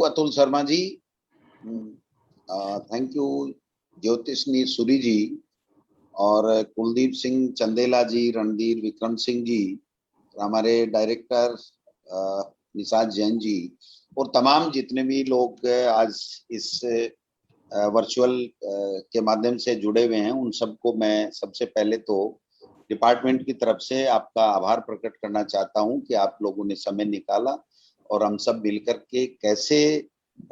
Atul Sharma ji. Thank you ज्योतिषनी सूरी जी और कुलदीप सिंह चंदेला जी, रणधीर विक्रम सिंह जी, हमारे डायरेक्टर निषाद जैन जी और तमाम जितने भी लोग आज इस वर्चुअल के माध्यम से जुड़े हुए हैं, उन सबको मैं सबसे पहले तो डिपार्टमेंट की तरफ से आपका आभार प्रकट करना चाहता हूं कि आप लोगों ने समय निकाला और हम सब मिलकर के कैसे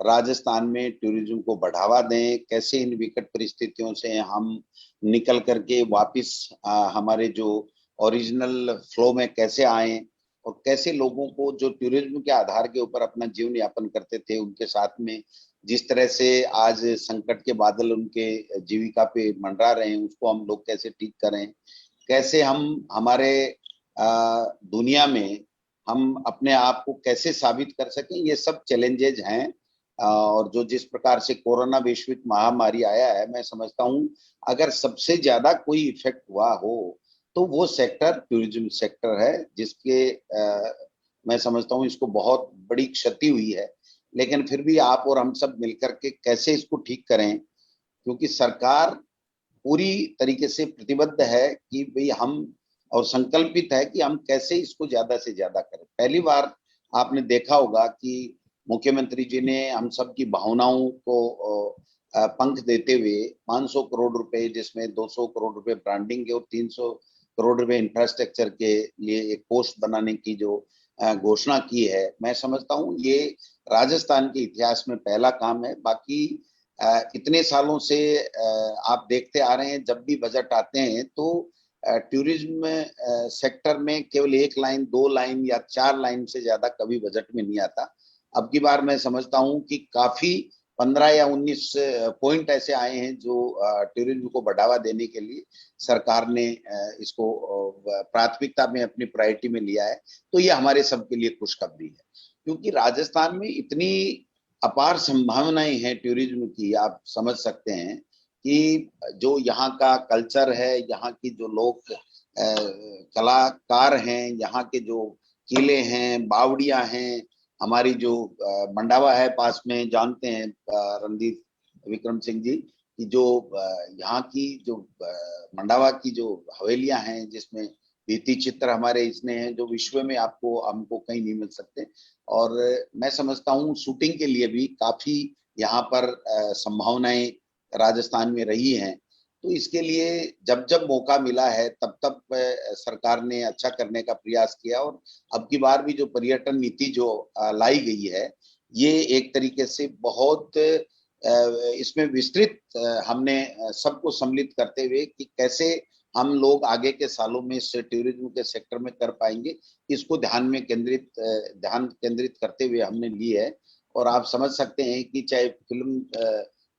राजस्थान में टूरिज्म को बढ़ावा दें, कैसे इन विकट परिस्थितियों से हम निकल करके वापस हमारे जो ओरिजिनल फ्लो में कैसे आए और कैसे लोगों को जो टूरिज्म के आधार के ऊपर अपना जीवन यापन करते थे उनके साथ में जिस तरह से आज संकट के बादल उनके जीविका पे मंडरा रहे हैं, उसको हम लोग कैसे ठीक करें, कैसे हम हमारे दुनिया में हम अपने आप को कैसे साबित कर सकें, ये सब चैलेंजेज हैं। और जो जिस प्रकार से कोरोना वैश्विक महामारी आया है, मैं समझता हूं अगर सबसे ज्यादा कोई इफेक्ट हुआ हो तो वो सेक्टर टूरिज्म सेक्टर है, जिसके मैं समझता हूं इसको बहुत बड़ी क्षति हुई है। लेकिन फिर भी आप और हम सब मिलकर के कैसे इसको ठीक करें, क्योंकि सरकार पूरी तरीके से प्रतिबद्ध है कि भाई हम और संकल्पित है कि हम कैसे इसको ज्यादा से ज्यादा करें। पहली बार आपने देखा होगा कि मुख्यमंत्री जी ने हम सब की भावनाओं को पंख देते हुए 500 करोड़ रुपए, जिसमें 200 करोड़ रुपए ब्रांडिंग के और 300 करोड़ रुपए इंफ्रास्ट्रक्चर के लिए एक पोस्ट बनाने की जो घोषणा की है, मैं समझता हूँ ये राजस्थान के इतिहास में पहला काम है। बाकी इतने सालों से आप देखते आ रहे हैं, जब भी बजट आते हैं तो टूरिज्म सेक्टर में केवल एक लाइन, दो लाइन या चार लाइन से ज्यादा कभी बजट में नहीं आता। अब की बार मैं समझता हूं कि काफी 15 या 19 पॉइंट ऐसे आए हैं जो टूरिज्म को बढ़ावा देने के लिए सरकार ने इसको प्राथमिकता में अपनी प्रायोरिटी में लिया है। तो ये हमारे सबके लिए खुशखबरी है, क्योंकि राजस्थान में इतनी अपार संभावनाएं हैं टूरिज्म की। आप समझ सकते हैं कि जो यहाँ का कल्चर है, यहाँ की जो लोग कलाकार हैं, यहाँ के जो किले हैं, बावड़ियां हैं, हमारी जो मंडावा है पास में, जानते हैं रणदीप विक्रम सिंह जी की जो यहाँ की जो मंडावा की जो हवेलियां हैं, जिसमें भित्ति चित्र हमारे इसने हैं जो विश्व में आपको हमको कहीं नहीं मिल सकते। और मैं समझता हूँ शूटिंग के लिए भी काफी यहाँ पर संभावनाएं राजस्थान में रही हैं। तो इसके लिए जब जब मौका मिला है तब तब सरकार ने अच्छा करने का प्रयास किया। और अब की बार भी जो पर्यटन नीति जो लाई गई है, ये एक तरीके से बहुत इसमें विस्तृत हमने सबको सम्मिलित करते हुए कि कैसे हम लोग आगे के सालों में इस टूरिज्म के सेक्टर में कर पाएंगे, इसको ध्यान केंद्रित करते हुए हमने ली है। और आप समझ सकते हैं कि चाहे फिल्म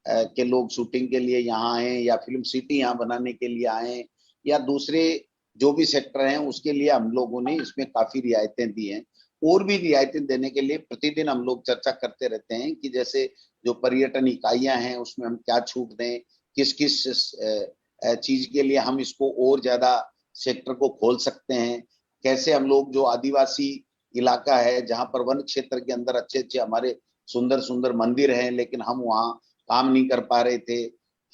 के लोग शूटिंग के लिए यहाँ आए या फिल्म सिटी यहाँ बनाने के लिए आए या दूसरे जो भी सेक्टर हैं, उसके लिए हम लोगों ने इसमें काफी रियायतें दी हैं। और भी रियायतें देने के लिए प्रतिदिन हम लोग चर्चा करते रहते हैं कि जैसे जो पर्यटन इकाइयां हैं उसमें हम क्या छूट दें, किस किस चीज के लिए हम इसको और ज्यादा सेक्टर को खोल सकते हैं, कैसे हम लोग जो आदिवासी इलाका है जहां पर वन क्षेत्र के अंदर अच्छे अच्छे हमारे सुंदर सुंदर मंदिर हैं, लेकिन हम वहाँ काम नहीं कर पा रहे थे।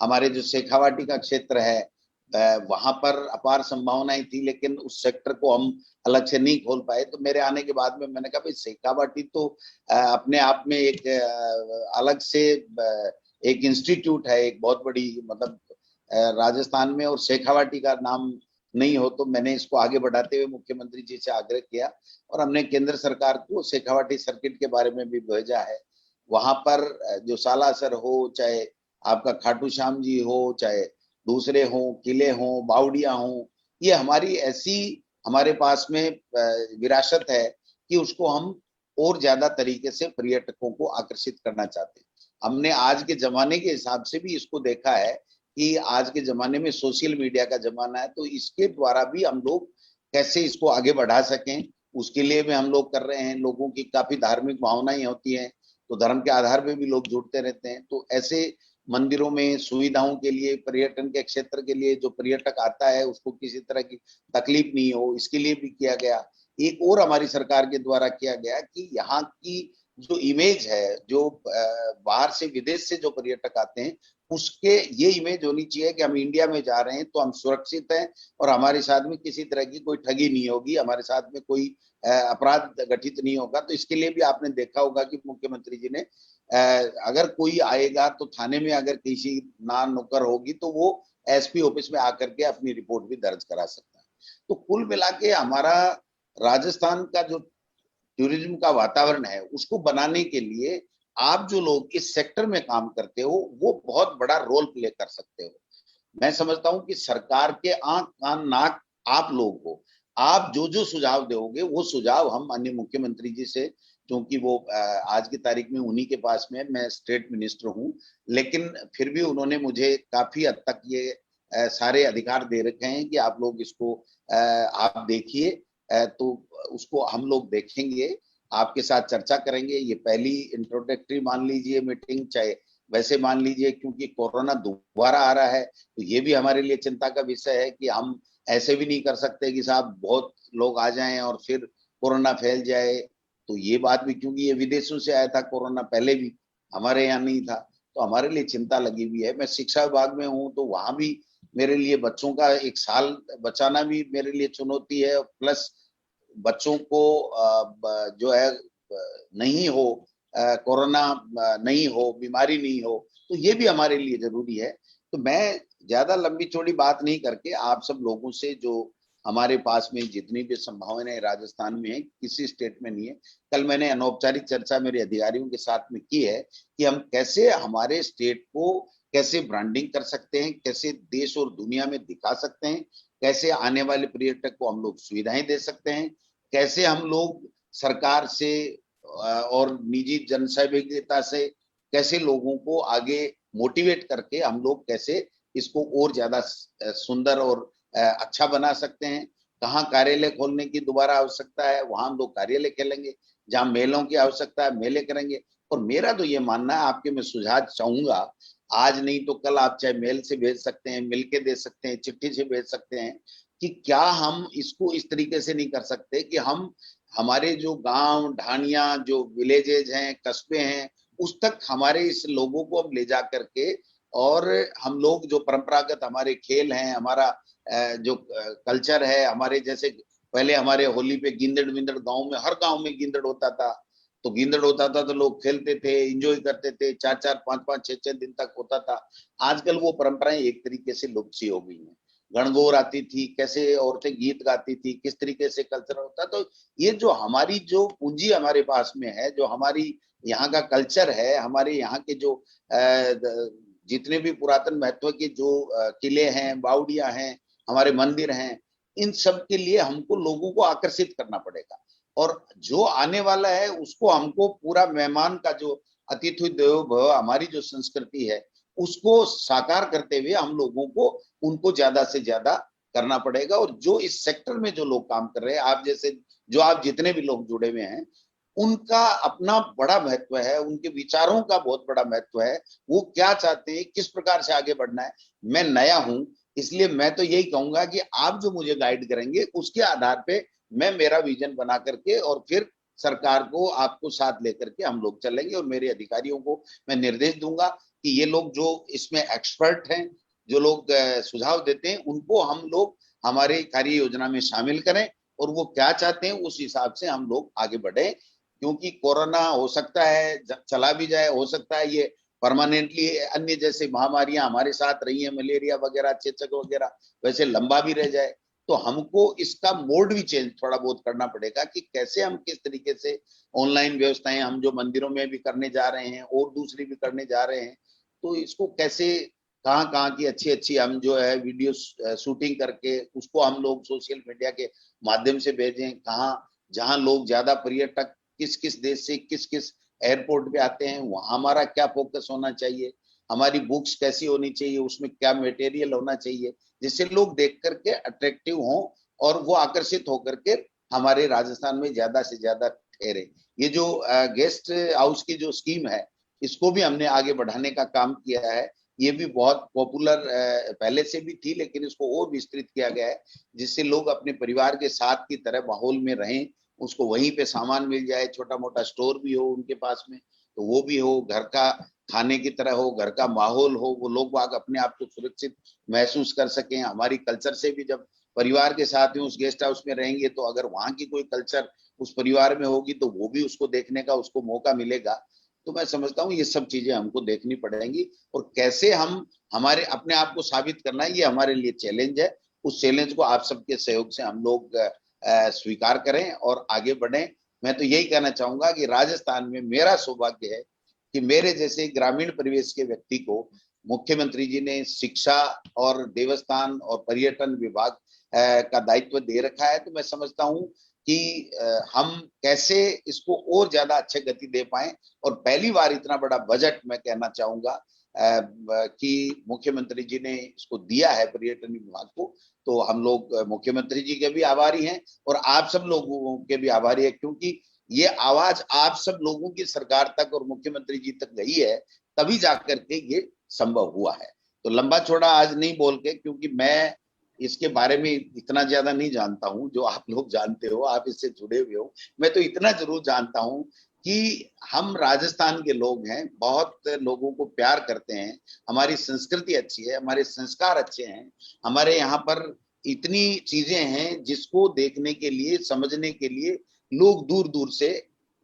हमारे जो शेखावाटी का क्षेत्र है वहां पर अपार संभावनाएं थी, लेकिन उस सेक्टर को हम अलग से नहीं खोल पाए। तो मेरे आने के बाद में मैंने कहा भाई शेखावाटी तो अपने आप में एक अलग से एक इंस्टीट्यूट है, एक बहुत बड़ी, मतलब राजस्थान में, और शेखावाटी का नाम नहीं हो। तो मैंने इसको आगे बढ़ाते हुए मुख्यमंत्री जी से आग्रह किया और हमने केंद्र सरकार को शेखावाटी सर्किट के बारे में भी भेजा है। वहां पर जो सालासर हो, चाहे आपका खाटू श्याम जी हो, चाहे दूसरे हो, किले हो, बावड़िया हो, ये हमारी ऐसी हमारे पास में विरासत है कि उसको हम और ज्यादा तरीके से पर्यटकों को आकर्षित करना चाहते हैं। हमने आज के जमाने के हिसाब से भी इसको देखा है कि आज के जमाने में सोशल मीडिया का जमाना है, तो इसके द्वारा भी हम लोग कैसे इसको आगे बढ़ा सकें, उसके लिए भी हम लोग कर रहे हैं। लोगों की काफी धार्मिक भावनाएं होती हैं, तो धर्म के आधार पे भी लोग जुड़ते रहते हैं। तो ऐसे मंदिरों में सुविधाओं के लिए, पर्यटन के क्षेत्र के लिए, जो पर्यटक आता है उसको किसी तरह की तकलीफ नहीं हो, इसके लिए भी किया गया। एक और हमारी सरकार के द्वारा किया गया कि यहाँ की जो इमेज है, जो बाहर से विदेश से जो पर्यटक आते हैं, उसके ये इमेज होनी चाहिए कि हम इंडिया में जा रहे हैं तो हम सुरक्षित हैं और हमारे साथ में किसी तरह की कोई ठगी नहीं होगी, हमारे साथ में कोई अपराध घटित नहीं होगा। तो इसके लिए भी आपने देखा होगा कि मुख्यमंत्री जी ने अगर कोई आएगा तो थाने में अगर किसी ना नुक्कड़ होगी तो वो एसपी ऑफिस में आकर के अपनी रिपोर्ट भी दर्ज करा सकता है। तो कुल मिला के हमारा राजस्थान का जो टूरिज्म का वातावरण है उसको बनाने के लिए आप जो लोग इस सेक्टर में काम करते हो वो बहुत बड़ा रोल प्ले कर सकते हो। मैं समझता हूं कि सरकार के आंख कान नाक आप लोग हो, आप जो जो सुझाव दोगे वो सुझाव हम अन्य मुख्यमंत्री जी से, क्योंकि वो आज की तारीख में उन्हीं के पास में, मैं स्टेट मिनिस्टर हूं, लेकिन फिर भी उन्होंने मुझे काफी हद तक ये सारे अधिकार दे रखे हैं कि आप लोग इसको आप देखिए। तो उसको हम लोग देखेंगे, आपके साथ चर्चा करेंगे। ये पहली इंट्रोडक्टरी मान लीजिए मीटिंग, चाहे वैसे मान लीजिए, क्योंकि कोरोना दोबारा आ रहा है तो ये भी हमारे लिए चिंता का विषय है कि हम ऐसे भी नहीं कर सकते कि साहब बहुत लोग आ जाएं और फिर कोरोना फैल जाए। तो ये बात भी, क्योंकि ये विदेशों से आया था कोरोना, पहले भी हमारे यहाँ नहीं था, तो हमारे लिए चिंता लगी हुई है। मैं शिक्षा विभाग में हूँ तो वहां भी मेरे लिए बच्चों का एक साल बचाना भी मेरे लिए चुनौती है, प्लस बच्चों को जो है नहीं हो, कोरोना नहीं हो, बीमारी नहीं हो, तो ये भी हमारे लिए जरूरी है। तो मैं ज्यादा लंबी चौड़ी बात नहीं करके आप सब लोगों से, जो हमारे पास में जितनी भी संभावनाएं राजस्थान में है, किसी स्टेट में नहीं है, कल मैंने अनौपचारिक चर्चा मेरे अधिकारियों के साथ में की है कि हम कैसे हमारे स्टेट को कैसे ब्रांडिंग कर सकते हैं, कैसे देश और दुनिया में दिखा सकते हैं, कैसे आने वाले पर्यटक को हम लोग सुविधाएं दे सकते हैं, कैसे हम लोग सरकार से और निजी जन सहभागिता से कैसे लोगों को आगे मोटिवेट करके हम लोग कैसे इसको और ज्यादा सुंदर और अच्छा बना सकते हैं। कहाँ कार्यालय खोलने की दोबारा आवश्यकता है वहां हम लोग कार्यालय खोलेंगे, जहाँ मेलों की आवश्यकता है मेले करेंगे। और मेरा तो ये मानना है, आपके मैं सुझाव चाहूंगा, आज नहीं तो कल आप चाहे मेल से भेज सकते हैं, मिल के दे सकते हैं, चिट्ठी से भेज सकते हैं, कि क्या हम इसको इस तरीके से नहीं कर सकते कि हम हमारे जो गांव ढानिया जो विलेजेज हैं, कस्बे हैं, उस तक हमारे इस लोगों को हम ले जा करके, और हम लोग जो परंपरागत हमारे खेल हैं, हमारा जो कल्चर है, हमारे जैसे पहले हमारे होली पे गिंदड़ विंदड़ गांव में, हर गांव में गिंदड़ होता था, तो गिंदड़ होता था तो लोग खेलते थे, एंजॉय करते थे, 4-4 5-5 6-6 दिन तक होता था। आजकल वो परंपराएं एक तरीके से लुप्त सी हो गई हैं। गणगौर आती थी, कैसे औरतें गीत गाती थी, किस तरीके से कल्चर होता, तो ये जो हमारी जो पूंजी हमारे पास में है, जो हमारी यहाँ का कल्चर है, हमारे यहाँ के जो जितने भी पुरातन महत्व के जो किले हैं, बावड़ियां हैं, हमारे मंदिर हैं, इन सब के लिए हमको लोगों को आकर्षित करना पड़ेगा। और जो आने वाला है उसको हमको पूरा मेहमान का जो अतिथि देवो भव हमारी जो संस्कृति है उसको साकार करते हुए हम लोगों को उनको ज्यादा से ज्यादा करना पड़ेगा। और जो इस सेक्टर में जो लोग काम कर रहे हैं, आप जैसे जो आप जितने भी लोग जुड़े हुए हैं, उनका अपना बड़ा महत्व है, उनके विचारों का बहुत बड़ा महत्व है, वो क्या चाहते हैं, किस प्रकार से आगे बढ़ना है। मैं नया हूं, इसलिए मैं तो यही कहूंगा कि आप जो मुझे गाइड करेंगे उसके आधार पे मैं मेरा विजन बना करके और फिर सरकार को आपको साथ लेकर के हम लोग चलेंगे। और मेरे अधिकारियों को मैं निर्देश दूंगा कि ये लोग जो इसमें एक्सपर्ट हैं, जो लोग सुझाव देते हैं, उनको हम लोग हमारे कार्य योजना में शामिल करें और वो क्या चाहते हैं उस हिसाब से हम लोग आगे बढ़े। क्योंकि कोरोना हो सकता है चला भी जाए, हो सकता है ये परमानेंटली अन्य जैसे महामारियां हमारे साथ रही है, मलेरिया वगैरह, चेचक वगैरह, वैसे लंबा भी रह जाए, तो हमको इसका मोड भी चेंज थोड़ा बहुत करना पड़ेगा कि कैसे हम किस तरीके से ऑनलाइन व्यवस्थाएं हम जो मंदिरों में भी करने जा रहे हैं और दूसरी भी करने जा रहे हैं, तो इसको कैसे कहाँ कहाँ की अच्छी अच्छी हम जो है वीडियो शूटिंग करके उसको हम लोग सोशल मीडिया के माध्यम से भेजें, कहाँ जहाँ लोग ज्यादा पर्यटक किस किस देश से किस किस एयरपोर्ट पे आते हैं, वहां हमारा क्या फोकस होना चाहिए, हमारी बुक्स कैसी होनी चाहिए, उसमें क्या मटेरियल होना चाहिए, जिससे लोग देख करके अट्रैक्टिव हों और वो आकर्षित होकर के हमारे राजस्थान में ज्यादा से ज्यादा ठहरे। ये जो गेस्ट हाउस की जो स्कीम है, इसको भी हमने आगे बढ़ाने का काम किया है। ये भी बहुत पॉपुलर पहले से भी थी, लेकिन इसको और विस्तृत किया गया है, जिससे लोग अपने परिवार के साथ की तरह माहौल में रहें उसको वहीं पे सामान मिल जाए, छोटा मोटा स्टोर भी हो उनके पास में तो वो भी हो, घर का खाने की तरह हो, घर का माहौल हो, वो लोग बाग अपने आप को सुरक्षित महसूस कर सकें। हमारी कल्चर से भी जब परिवार के साथ में उस गेस्ट हाउस में रहेंगे तो अगर वहां की कोई कल्चर उस परिवार में होगी तो वो भी उसको देखने का उसको मौका मिलेगा। तो मैं समझता हूँ ये सब चीजें हमको देखनी पड़ेंगी और कैसे हम हमारे अपने आप को साबित करना है, ये हमारे लिए चैलेंज है। उस चैलेंज को आप सबके सहयोग से हम लोग स्वीकार करें और आगे बढ़ें। मैं तो यही कहना चाहूंगा कि राजस्थान में मेरा सौभाग्य है कि मेरे जैसे ग्रामीण परिवेश के व्यक्ति को मुख्यमंत्री जी ने शिक्षा और देवस्थान और पर्यटन विभाग का दायित्व दे रखा है। तो मैं समझता हूं कि हम कैसे इसको और ज्यादा अच्छे गति दे पाए और पहली बार इतना बड़ा बजट मैं कहना चाहूंगा कि मुख्यमंत्री जी ने इसको दिया है पर्यटन विभाग को। तो हम लोग मुख्यमंत्री जी के भी आभारी हैं और आप सब लोगों के भी आभारी है, क्योंकि ये आवाज आप सब लोगों की सरकार तक और मुख्यमंत्री जी तक गई है, तभी जाकर के ये संभव हुआ है। तो लंबा चौड़ा आज नहीं बोल के, क्योंकि मैं इसके बारे में इतना ज्यादा नहीं जानता हूं जो आप लोग जानते हो, आप इससे जुड़े हुए हो। मैं तो इतना जरूर जानता हूं कि हम राजस्थान के लोग हैं, बहुत लोगों को प्यार करते हैं, हमारी संस्कृति अच्छी है, हमारे संस्कार अच्छे हैं, हमारे यहाँ पर इतनी चीजें हैं जिसको देखने के लिए समझने के लिए लोग दूर दूर से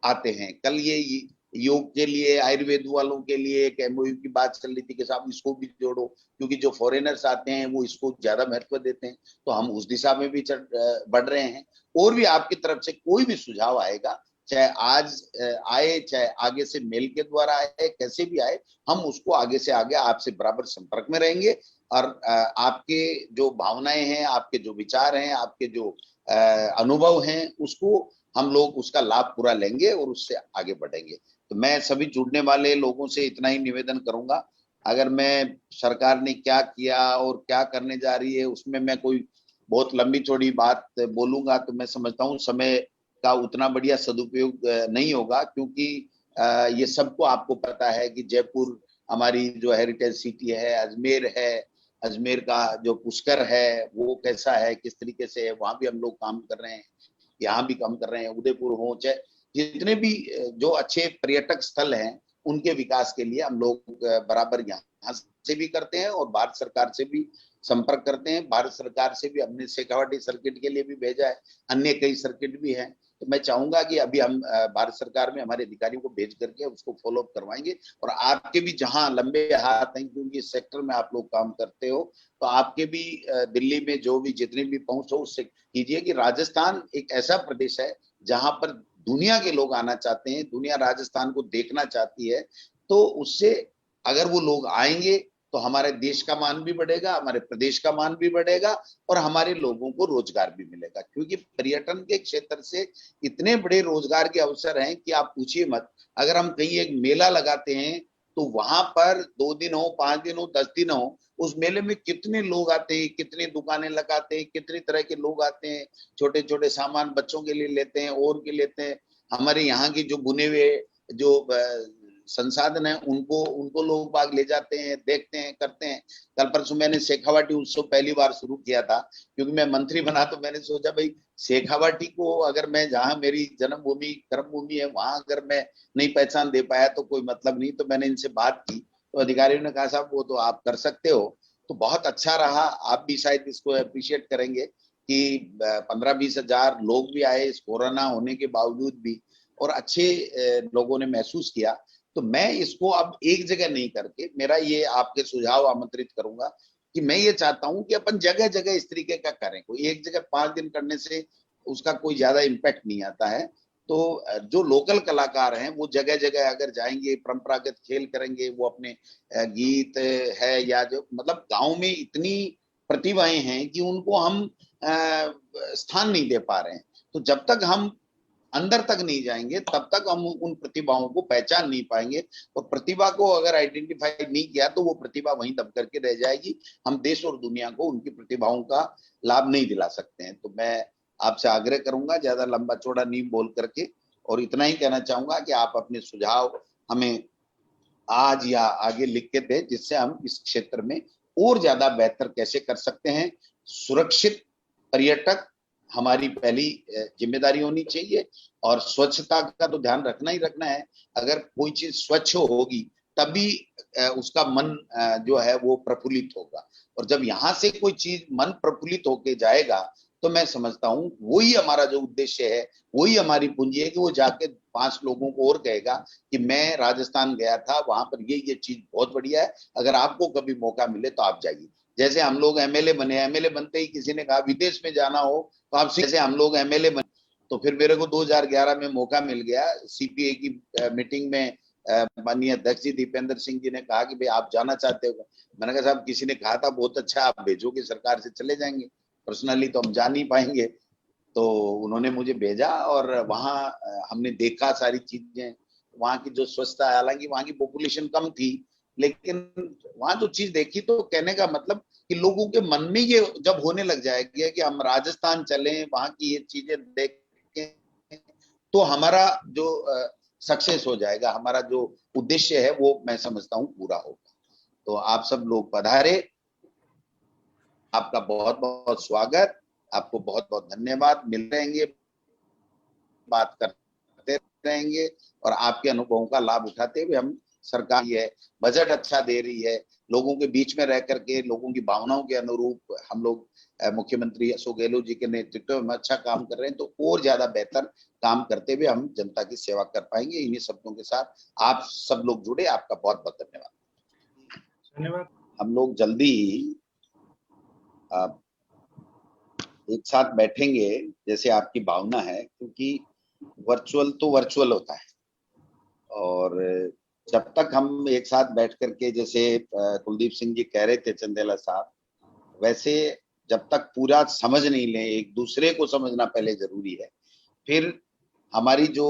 आते हैं। कल ये योग के लिए आयुर्वेद वालों के लिए एक एमओयू की बात चल रही थी कि साहब इसको भी जोड़ो, क्योंकि जो फॉरेनर्स आते हैं वो इसको ज्यादा महत्व देते हैं। तो हम उस दिशा में भी बढ़ रहे हैं। और भी आपकी तरफ से कोई भी सुझाव आएगा, चाहे आज आए चाहे आगे से मेल के द्वारा आए, कैसे भी आए, हम उसको आगे से आगे आपसे बराबर संपर्क में रहेंगे और आपके जो भावनाएं हैं, आपके जो विचार हैं, आपके जो अनुभव हैं, उसको हम लोग उसका लाभ पूरा लेंगे और उससे आगे बढ़ेंगे। तो मैं सभी जुड़ने वाले लोगों से इतना ही निवेदन करूंगा, अगर मैं सरकार ने क्या किया और क्या करने जा रही है उसमें मैं कोई बहुत लंबी चौड़ी बात बोलूंगा तो मैं समझता हूँ समय का उतना बढ़िया सदुपयोग नहीं होगा, क्योंकि ये सबको आपको पता है कि जयपुर हमारी जो हेरिटेज सिटी है, अजमेर है, अजमेर का जो पुष्कर है वो कैसा है, किस तरीके से है, वहां भी हम लोग काम कर रहे हैं, यहाँ भी काम कर रहे हैं। उदयपुर हो चाहे जितने भी जो अच्छे पर्यटक स्थल हैं उनके विकास के लिए हम लोग बराबर यहाँ से भी करते हैं और भारत सरकार से भी संपर्क करते हैं। भारत सरकार से भी हमने शेखावाटी सर्किट के लिए भी भेजा है, अन्य कई सर्किट भी हैं। तो मैं चाहूंगा कि अभी हम भारत सरकार में हमारे अधिकारियों को भेज करके उसको फॉलो अप करवाएंगे और आपके भी जहां लंबे हाथ हैं, क्योंकि इस सेक्टर में आप लोग काम करते हो, तो आपके भी दिल्ली में जो भी जितनी भी पहुंच हो उससे कीजिए कि राजस्थान एक ऐसा प्रदेश है जहां पर दुनिया के लोग आना चाहते हैं, दुनिया राजस्थान को देखना चाहती है। तो उससे अगर वो लोग आएंगे तो हमारे देश का मान भी बढ़ेगा, हमारे प्रदेश का मान भी बढ़ेगा और हमारे लोगों को रोजगार भी मिलेगा, क्योंकि पर्यटन के क्षेत्र से इतने बड़े रोजगार के अवसर हैं कि आप पूछिए मत। अगर हम कहीं एक मेला लगाते हैं तो वहां पर 2 दिन हो, 5 दिन हो, 10 दिन हो, उस मेले में कितने लोग आते हैं, कितनी दुकानें लगाते हैं, कितनी तरह के लोग आते हैं, छोटे छोटे सामान बच्चों के लिए लेते हैं और के लेते हैं। हमारे यहाँ की जो बुने हुए जो संसाधन है उनको उनको लोग बाग ले जाते हैं, देखते हैं, करते हैं। कल परसों मैंने शेखावाटी उत्सव पहली बार शुरू किया था, क्योंकि मैं मंत्री बना तो मैंने सोचा भाई शेखावाटी को अगर मैं जहां मेरी जन्मभूमि कर्मभूमि है वहां अगर मैं नहीं पहचान दे पाया तो कोई मतलब नहीं। तो मैंने इनसे बात की तो अधिकारियों ने कहा साहब वो तो आप कर सकते हो। तो बहुत अच्छा रहा, आप भी शायद इसको अप्रिशिएट करेंगे कि 15-20 हजार लोग भी आए इस कोरोना होने के बावजूद भी और अच्छे लोगों ने महसूस किया। तो मैं इसको अब एक जगह नहीं करके, मेरा ये आपके सुझाव आमंत्रित करूंगा कि मैं ये चाहता हूं कि अपन जगह जगह इस तरीके का करें। कोई एक जगह 5 दिन करने से उसका कोई ज्यादा इम्पैक्ट नहीं आता है। तो जो लोकल कलाकार हैं वो जगह जगह अगर जाएंगे, परंपरागत खेल करेंगे, वो अपने गीत है या जो मतलब गांव में इतनी प्रतिभाएं हैं कि उनको हम स्थान नहीं दे पा रहे हैं। तो जब तक हम अंदर तक नहीं जाएंगे तब तक हम उन प्रतिभाओं को पहचान नहीं पाएंगे और प्रतिभा को अगर आइडेंटिफाई नहीं किया तो वो प्रतिभा वहीं दब करके रह जाएगी। हम देश और दुनिया को उनकी प्रतिभाओं का लाभ नहीं दिला सकते हैं। तो मैं आपसे आग्रह करूंगा ज्यादा लंबा चौड़ा नहीं बोल करके, और इतना ही कहना चाहूंगा कि आप अपने सुझाव हमें आज या आगे लिख के दें, जिससे हम इस क्षेत्र में और ज्यादा बेहतर कैसे कर सकते हैं। सुरक्षित पर्यटक हमारी पहली जिम्मेदारी होनी चाहिए। और स्वच्छता का तो ध्यान रखना ही रखना है। अगर कोई चीज स्वच्छ होगी तभी उसका मन जो है वो प्रफुल्लित होगा। और जब यहाँ से कोई चीज मन प्रफुल्लित होके जाएगा तो मैं समझता हूँ वही हमारा जो उद्देश्य है, वही हमारी पूंजी है कि वो जाके 5 लोगों को और कहेगा कि मैं राजस्थान गया था, वहां पर ये चीज बहुत बढ़िया है, अगर आपको कभी मौका मिले तो आप जाइए। जैसे हम लोग एमएलए बने, एमएलए बनते ही किसी ने कहा विदेश में जाना हो तो आप, जैसे हम लोग एमएलए बने तो फिर मेरे को 2011 में मौका मिल गया सीपीए की मीटिंग में। माननीय अध्यक्ष जी दीपेंद्र सिंह जी ने कहा कि भाई आप जाना चाहते हो। मैंने कहा साहब किसी ने कहा था बहुत अच्छा, आप भेजोगे सरकार से चले जाएंगे, पर्सनली तो हम जा नहीं पाएंगे। तो उन्होंने मुझे भेजा और वहाँ हमने देखा सारी चीजें। वहाँ की जो स्वच्छता, हालांकि वहाँ की पॉपुलेशन कम थी, लेकिन वहाँ जो चीज देखी तो कहने का मतलब कि लोगों के मन में ये जब होने लग जाएगी कि हम राजस्थान चलें, वहाँ की ये चीजें देखें, तो हमारा जो सक्सेस हो जाएगा, हमारा जो उद्देश्य है वो मैं समझता हूँ पूरा होगा। तो आप सब लोग पधारे, आपका बहुत बहुत स्वागत, आपको बहुत बहुत धन्यवाद। मिल रहेंगे, बात करते रहेंगे और आपके अनुभवों का लाभ उठाते हुए हम, सरकार है बजट अच्छा दे रही है, लोगों के बीच में रह करके लोगों की भावनाओं के अनुरूप हम लोग मुख्यमंत्री अशोक गहलोत जी के नेतृत्व में अच्छा काम कर रहे हैं, तो और ज्यादा बेहतर काम करते हुए हम जनता की सेवा कर पाएंगे। इन्हीं शब्दों के साथ आप सब लोग जुड़े, आपका बहुत बहुत धन्यवाद। धन्यवाद। हम लोग जल्दी ही एक साथ बैठेंगे जैसे आपकी भावना है, क्योंकि वर्चुअल तो वर्चुअल होता है, और जब तक हम एक साथ बैठ करके, जैसे कुलदीप सिंह जी कह रहे थे, चंदेला साहब, वैसे जब तक पूरा समझ नहीं लें, एक दूसरे को समझना पहले जरूरी है। फिर हमारी जो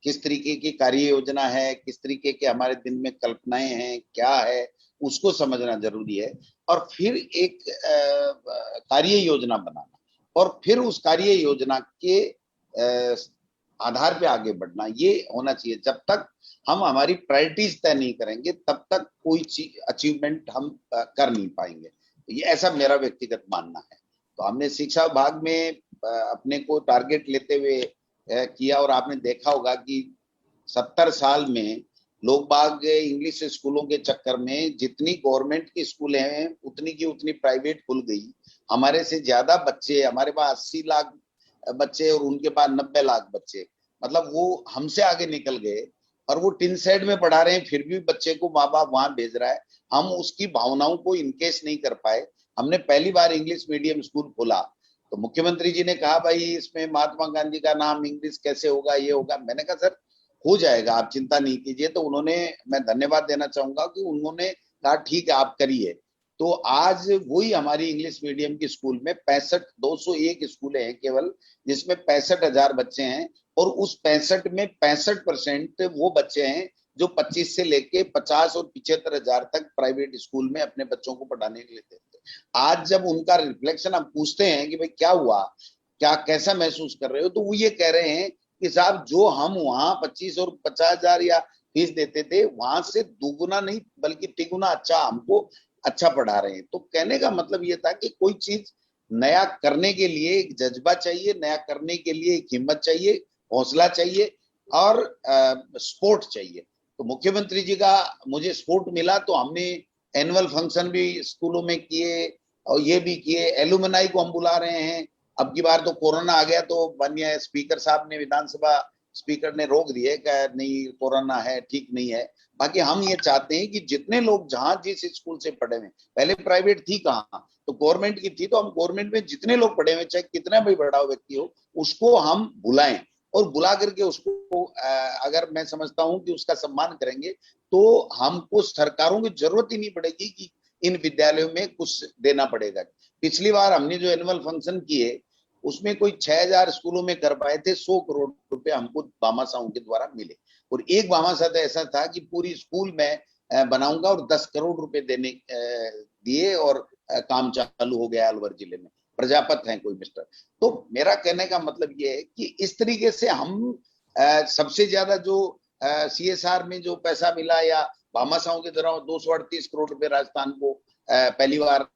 किस तरीके की कार्य योजना है, किस तरीके के हमारे दिन में कल्पनाएं हैं, क्या है, उसको समझना जरूरी है। और फिर एक कार्य योजना बनाना, और फिर उस कार्य योजना के आधार पे आगे बढ़ना, ये होना चाहिए। जब तक हम हमारी प्रायोरिटीज तय नहीं करेंगे तब तक कोई चीज अचीवमेंट हम कर नहीं पाएंगे। ये ऐसा मेरा व्यक्तिगत मानना है। तो हमने शिक्षा विभाग में अपने को टारगेट लेते हुए किया, और आपने देखा होगा कि 70 साल में लोग बाग इंग्लिश स्कूलों के चक्कर में जितनी गवर्नमेंट की स्कूल हैं उतनी की उतनी प्राइवेट खुल गई। हमारे से ज्यादा बच्चे, हमारे पास 80 लाख बच्चे और उनके पास 90 लाख बच्चे, मतलब वो हमसे आगे निकल गए। और वो टिन शेड में पढ़ा रहे हैं, फिर भी बच्चे को माँ बाप वहां भेज रहा है। हम उसकी भावनाओं को इनकेस नहीं कर पाए। हमने पहली बार इंग्लिश मीडियम स्कूल खोला तो मुख्यमंत्री जी ने कहा भाई इसमें महात्मा गांधी का नाम इंग्लिश कैसे होगा, ये होगा। मैंने कहा सर हो जाएगा, आप चिंता नहीं कीजिए। तो उन्होंने, मैं धन्यवाद देना चाहूंगा कि उन्होंने कहा ठीक है आप करिए। तो आज वही हमारी इंग्लिश मीडियम की स्कूल में 65, 201 स्कूलें हैं केवल, जिसमें 65,000 बच्चे हैं। और उस 65 में 65% वो बच्चे हैं जो 25 से लेके 50 और 75,000 तक प्राइवेट स्कूल में अपने बच्चों को पढ़ाने के लिए देते हैं। आज जब उनका रिफ्लेक्शन हम पूछते हैं कि भाई क्या हुआ, क्या कैसा महसूस कर रहे हो, तो वो ये कह रहे हैं कि साहब जो हम वहां 25 और 50,000 या फीस देते थे, वहां से दुगुना नहीं बल्कि तिगुना अच्छा हमको अच्छा पढ़ा रहे हैं। तो कहने का मतलब ये था कि कोई चीज नया करने के लिए एक जज्बा चाहिए, नया करने के लिए एक हिम्मत चाहिए, हौसला चाहिए, और सपोर्ट चाहिए। तो मुख्यमंत्री जी का मुझे सपोर्ट मिला, तो हमने एनुअल फंक्शन भी स्कूलों में किए, और ये भी किए, एलुमनाई को हम बुला रहे हैं। अब की बार तो कोरोना आ गया तो माननीय स्पीकर साहब ने, विधानसभा स्पीकर ने रोक दिए कि नहीं कोरोना है, ठीक नहीं है। बाकी हम ये चाहते हैं कि जितने लोग जहां जिस स्कूल से पढ़े हुए, पहले प्राइवेट थी कहाँ, तो गवर्नमेंट की थी, तो हम गवर्नमेंट में जितने लोग पढ़े हुए चाहे कितना भी बड़ा व्यक्ति हो उसको हम बुलाएं, और बुला करके उसको अगर मैं समझता हूं कि उसका सम्मान करेंगे तो हमको सरकारों की जरूरत ही नहीं पड़ेगी कि इन विद्यालयों में कुछ देना पड़ेगा। पिछली बार हमने जो एनुअल फंक्शन किए उसमें कोई 6,000 स्कूलों में कर पाए थे, 100 करोड़ रुपए हमको भामाशाहों के द्वारा मिले। और एक भामाशाह तो ऐसा था कि पूरी स्कूल में बनाऊंगा, और 10 करोड़ रुपए देने दिए, और काम चालू हो गया अलवर जिले में। प्रजापत है कोई मिस्टर। तो मेरा कहने का मतलब ये है कि इस तरीके से हम सबसे ज्यादा जो CSR में जो पैसा मिला, या भामाशाहों के द्वारा 238 करोड़ रुपए राजस्थान को पहली बार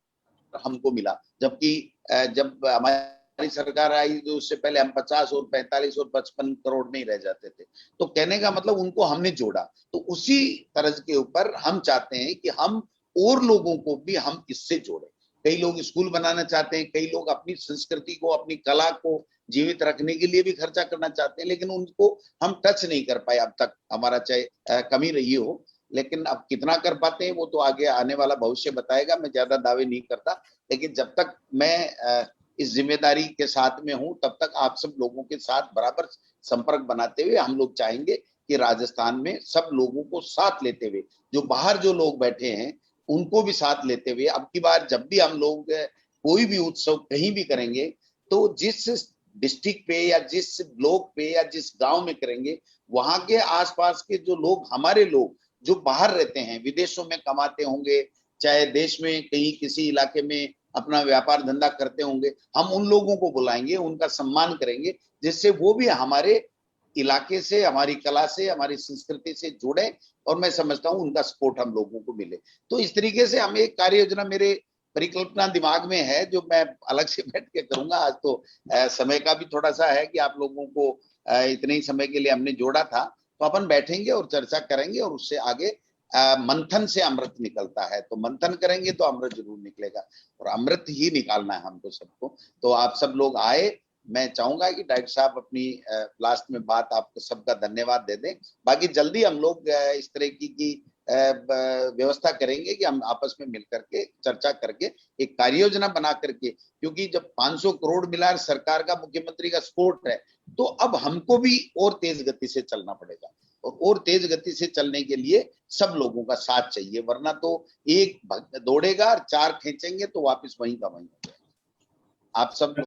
हमको मिला, जबकि जब हमारे हमारी सरकार आई तो उससे पहले हम 50 और 45 और 55 करोड़ में ही रह जाते थे। तो कहने का मतलब उनको हमने जोड़ा। तो उसी तरज के ऊपर हम चाहते हैं कि हम और लोगों को भी हम इससे जोड़े। कई लोग स्कूल बनाना चाहते हैं, कई लोग अपनी संस्कृति को, अपनी कला को जीवित रखने के लिए भी खर्चा करना चाहते हैं, लेकिन उनको हम टच नहीं कर पाए अब तक, हमारा चाहे कमी रही हो। लेकिन अब कितना कर पाते हैं वो तो आगे आने वाला भविष्य बताएगा। मैं ज्यादा दावे नहीं करता, लेकिन जब तक मैं इस जिम्मेदारी के साथ में हूं तब तक आप सब लोगों के साथ बराबर संपर्क बनाते हुए हम लोग चाहेंगे कि राजस्थान में सब लोगों को साथ लेते हुए, जो बाहर जो लोग बैठे हैं उनको भी साथ लेते हुए, अब की बार जब भी हम लोग कोई भी उत्सव कहीं भी करेंगे तो जिस डिस्ट्रिक्ट पे या जिस ब्लॉक पे या जिस गांव में करेंगे, वहां के आसपास के जो लोग, हमारे लोग जो बाहर रहते हैं, विदेशों में कमाते होंगे, चाहे देश में कहीं किसी इलाके में अपना व्यापार धंधा करते होंगे, हम उन लोगों को बुलाएंगे, उनका सम्मान करेंगे, जिससे वो भी हमारे इलाके से, हमारी कला से, हमारी संस्कृति से जुड़े और मैं समझता हूं उनका सपोर्ट हम लोगों को मिले। तो इस तरीके से हम एक कार्य योजना, मेरे परिकल्पना दिमाग में है जो मैं अलग से बैठ के करूंगा। आज तो समय का भी थोड़ा सा है कि आप लोगों को इतने ही समय के लिए हमने जोड़ा था, तो अपन बैठेंगे और चर्चा करेंगे और उससे आगे मंथन से अमृत निकलता है, तो मंथन करेंगे तो अमृत जरूर निकलेगा और अमृत ही निकालना है हमको सबको। तो आप सब लोग आए, मैं चाहूंगा कि डायरेक्टर साहब अपनी लास्ट में बात आपको सबका धन्यवाद दे दें। बाकी जल्दी हम लोग इस तरह की व्यवस्था करेंगे कि हम आपस में मिलकर के चर्चा करके एक कार्य योजना बना करके, क्योंकि जब 500 करोड़ मिला सरकार का, मुख्यमंत्री का सपोर्ट है, तो अब हमको भी और तेज गति से चलना पड़ेगा और तेज गति से चलने के लिए सब लोगों का साथ चाहिए, वरना तो एक दौड़ेगा और 4 खींचेंगे तो वापस वहीं का वहीं। आप सब